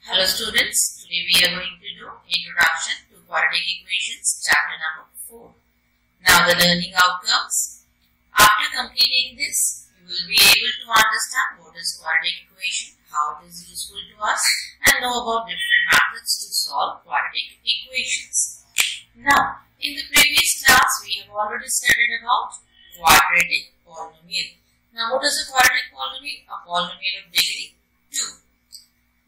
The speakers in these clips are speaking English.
Hello students, today we are going to do Introduction to Quadratic Equations, chapter number 4. Now the learning outcomes. After completing this, you will be able to understand what is quadratic equation, how it is useful to us, and know about different methods to solve quadratic equations. Now, in the previous class, we have already studied about quadratic polynomial. Now, what is a quadratic polynomial? A polynomial of degree 2.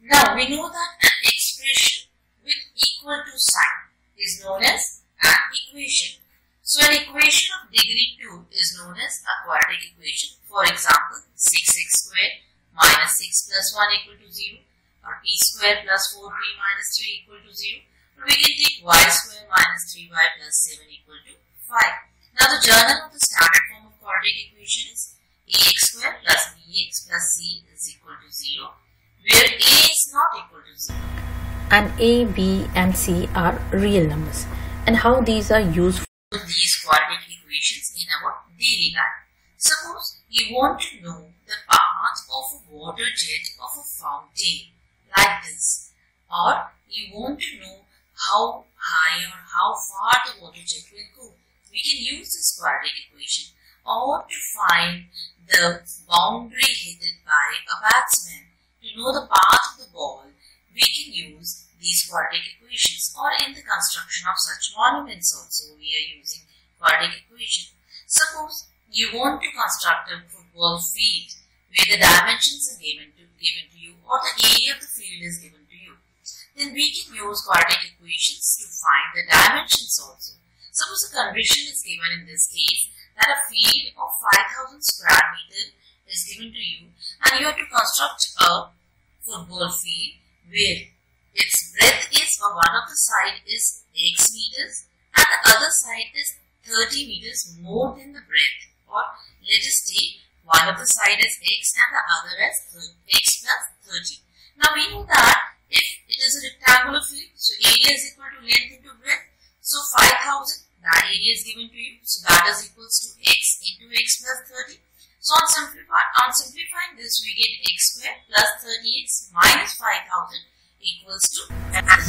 Now, we know that an expression with equal to sign is known as an equation. So, an equation of degree 2 is known as a quadratic equation. For example, 6x squared minus 6 plus 1 equal to 0, or p squared plus 4p minus 3 equal to 0. Or we can take y squared minus 3y plus 7 equal to 5. Now, the journal of the standard form of quadratic equation is ax squared plus bx plus c is equal to 0. Where a is not equal to 0. And a, b and c are real numbers. And how these are used for these quadratic equations in our daily life. Suppose you want to know the path of a water jet of a fountain like this. Or you want to know how high or how far the water jet will go. We can use this quadratic equation. Or to find the boundary hit by a batsman. To know the path of the ball, we can use these quadratic equations, or in the construction of such monuments also we are using quadratic equation. Suppose you want to construct a football field where the dimensions are given to you, or the area of the field is given to you. Then we can use quadratic equations to find the dimensions also. Suppose a condition is given in this case that a field of 5,000 square meter is given to you, and you have to construct a football field where its breadth is, or one of the side is x meters and the other side is 30 meters more than the breadth, or let us say one of the side is x and the other is x plus 30. Now we know that if it is a rectangular field, so area is equal to length into breadth. So 5,000, that area is given to you, so that is equals to x into x plus 30. So on simplifying this, we get x squared plus 30x minus 5,000 equals to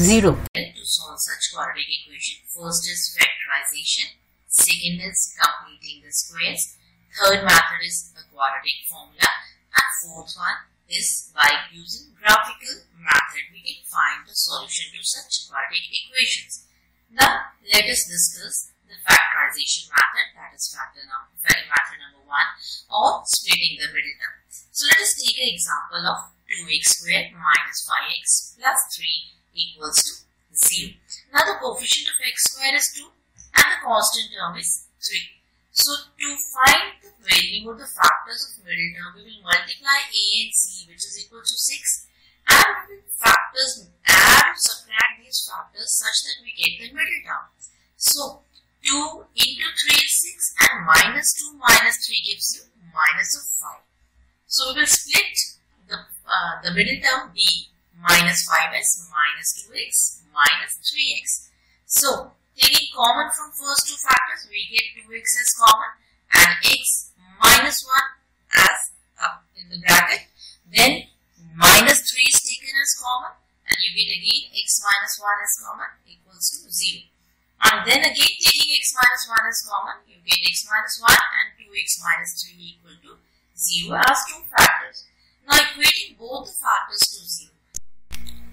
0. To solve such quadratic equation, first is factorization, second is completing the squares, third method is a quadratic formula, and fourth one is by using graphical method we can find the solution to such quadratic equations. Now let us discuss the factorization method, that is method number 1, or splitting the middle term. So let us take an example of 2x squared minus 5x plus 3 equals to 0. Now the coefficient of x squared is 2 and the constant term is 3. So to find the value of the factors of middle term, we will multiply a and c, which is equal to 6, and we will add or subtract these factors such that we get the middle term. So 2 into 3 is 6 and minus 2 minus 3 gives you minus of 5. So we will split the middle term b minus 5s minus 2x minus 3x. So taking common from first two factors, we get 2x as common and x minus 1 as up in the bracket. Then minus 3 is taken as common and you get again x minus 1 as common equals to 0. And then again taking x minus 1 as common, you get x minus 1 and 2x minus 3 equal to 0 as two factors. Now equating both the factors to 0.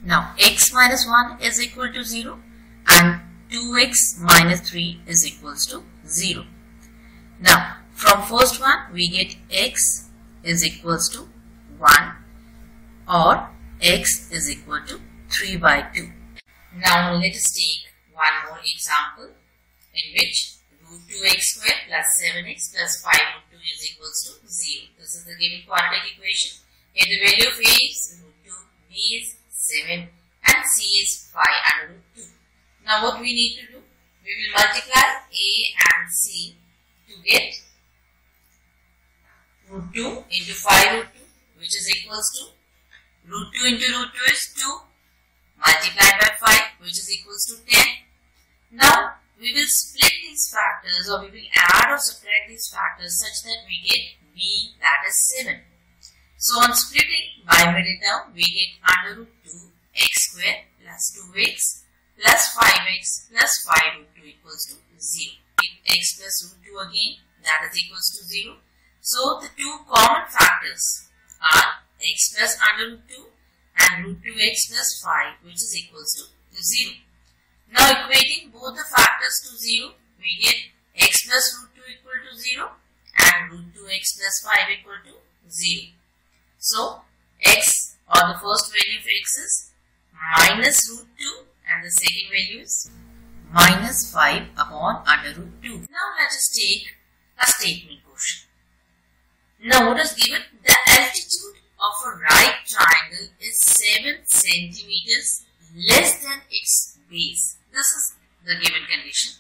Now x minus 1 is equal to 0 and 2x minus 3 is equals to 0. Now from first one we get x is equals to 1 or x is equal to 3 by 2. Now let us take one more example in which root 2x squared plus 7x plus 5 root 2 is equals to 0. This is the given quadratic equation. Here the value of a is root 2, b is 7 and c is 5 under root 2. Now what we need to do? We will multiply a and c to get root 2 into 5 root 2, which is equals to root 2 into root 2 is 2 multiplied by 5, which is equals to 10. Now we will split these factors, or we will add or subtract these factors such that we get b, that is 7. So on splitting by middle term, we get under root 2 x square plus 2x plus 5x plus 5 root 2 equals to 0. X plus root 2 again, that is equals to 0. So the two common factors are x plus under root 2 and root 2x plus 5, which is equals to 0. Now equating both the factors to 0, we get x plus root 2 equal to 0 and root 2x plus 5 equal to 0. So x, or the first value of x is minus root 2 and the second value is minus 5 upon under root 2. Now let us take a statement question. Now what is given? The altitude of a right triangle is 7 centimeters less than its base. This is the given condition.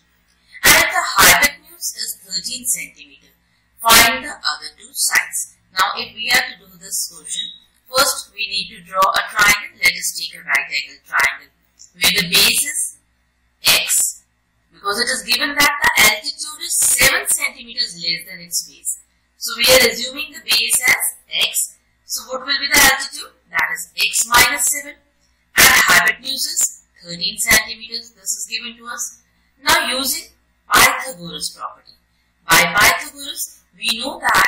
And if the hypotenuse is 13 centimeters, find the other two sides. Now if we are to do this question, first we need to draw a triangle. Let us take a right angle triangle where the base is x, because it is given that the altitude is 7 centimeters less than its base. So we are assuming the base as x. So what will be the altitude? That is x minus 7, and hypotenuse is 13 centimeters. This is given to us. Now using Pythagoras property. By Pythagoras, we know that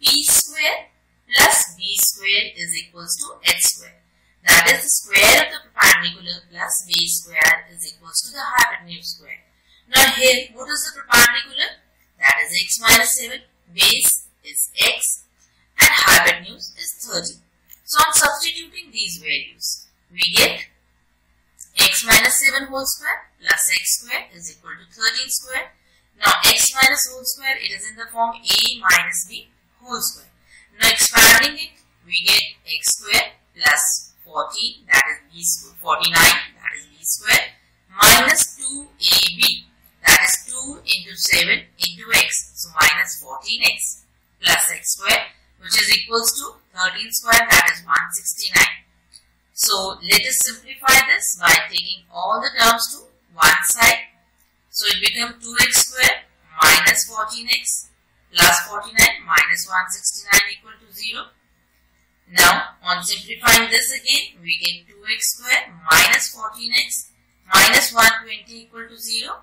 p square plus b square is equals to h square. That is the square of the perpendicular plus base square is equals to the hypotenuse square. Now here, what is the perpendicular? That is x minus 7, base is x, and hypotenuse is 30. So on substituting these values, we get x minus 7 whole square plus x square is equal to 13 square. Now x minus whole square, it is in the form a minus b whole square. Now expanding it, we get x square plus 40, that is b square, 49, that is b square, minus 2ab, that is 2 into 7 into x, so minus 14x, plus x square, which is equals to 13 square, that is 169. So let us simplify this by taking all the terms to one side. So it becomes 2x square minus 14x plus 49 minus 169 equal to 0. Now on simplifying this again, we get 2x square minus 14x minus 120 equal to 0.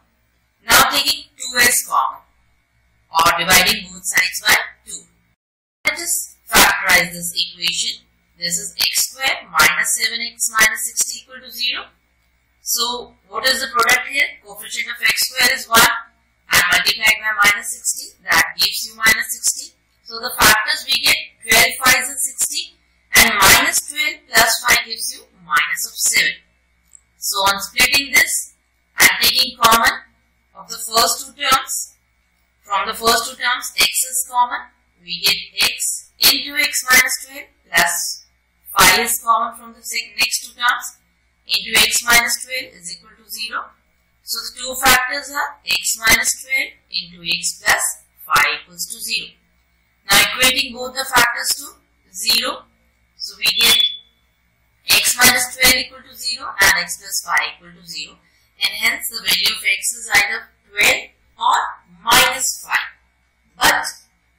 Now taking 2x common or dividing both sides by 2. Let us factorize this equation. This is x square minus 7x minus 60 equal to 0. So what is the product here? Coefficient of x square is 1 and multiplied by minus 60, that gives you minus 60. So the factors we get 12 5s is 60 and minus 12 plus 5 gives you minus of 7. So on splitting this and taking common of the first two terms, from the first two terms x is common, we get x into x minus 12 plus 5 is common from the next two terms into x minus 12 is equal to 0. So the two factors are x minus 12 into x plus 5 equals to 0. Now equating both the factors to 0. So we get x minus 12 equal to 0 and x plus 5 equal to 0. And hence the value of x is either 12 or minus 5. But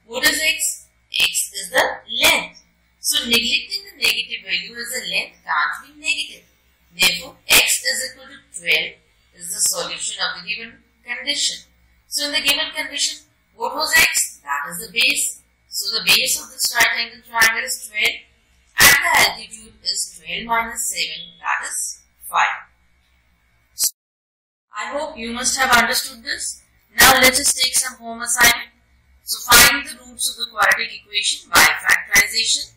what is x? X is the length. So neglecting the negative value as the length can't be negative. Therefore, x is equal to 12 is the solution of the given condition. So in the given condition, what was x? That is the base. So the base of this right angle triangle is 12 and the altitude is 12 minus 7, that is 5. So, I hope you must have understood this. Now let us take some home assignment. So find the roots of the quadratic equation by factorization.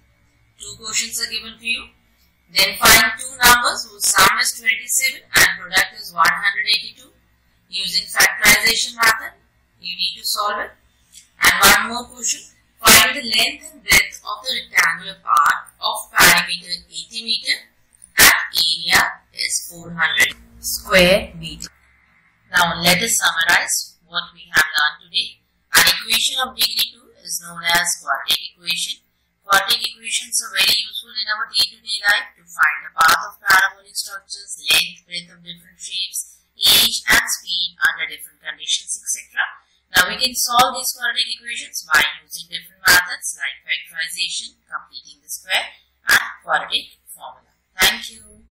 Two questions are given to you. Then find two numbers whose sum is 27 and product is 182. Using factorization method, you need to solve it. And one more question. Find the length and breadth of the rectangular part of perimeter 80 meter and area is 400 square meter. Now let us summarize what we have learned today. An equation of degree 2 is known as quadratic equation. Quadratic equations are very useful in our day-to-day life to find the path of parabolic structures, length, breadth of different shapes, age and speed under different conditions, etc. Now we can solve these quadratic equations by using different methods like factorization, completing the square and quadratic formula. Thank you.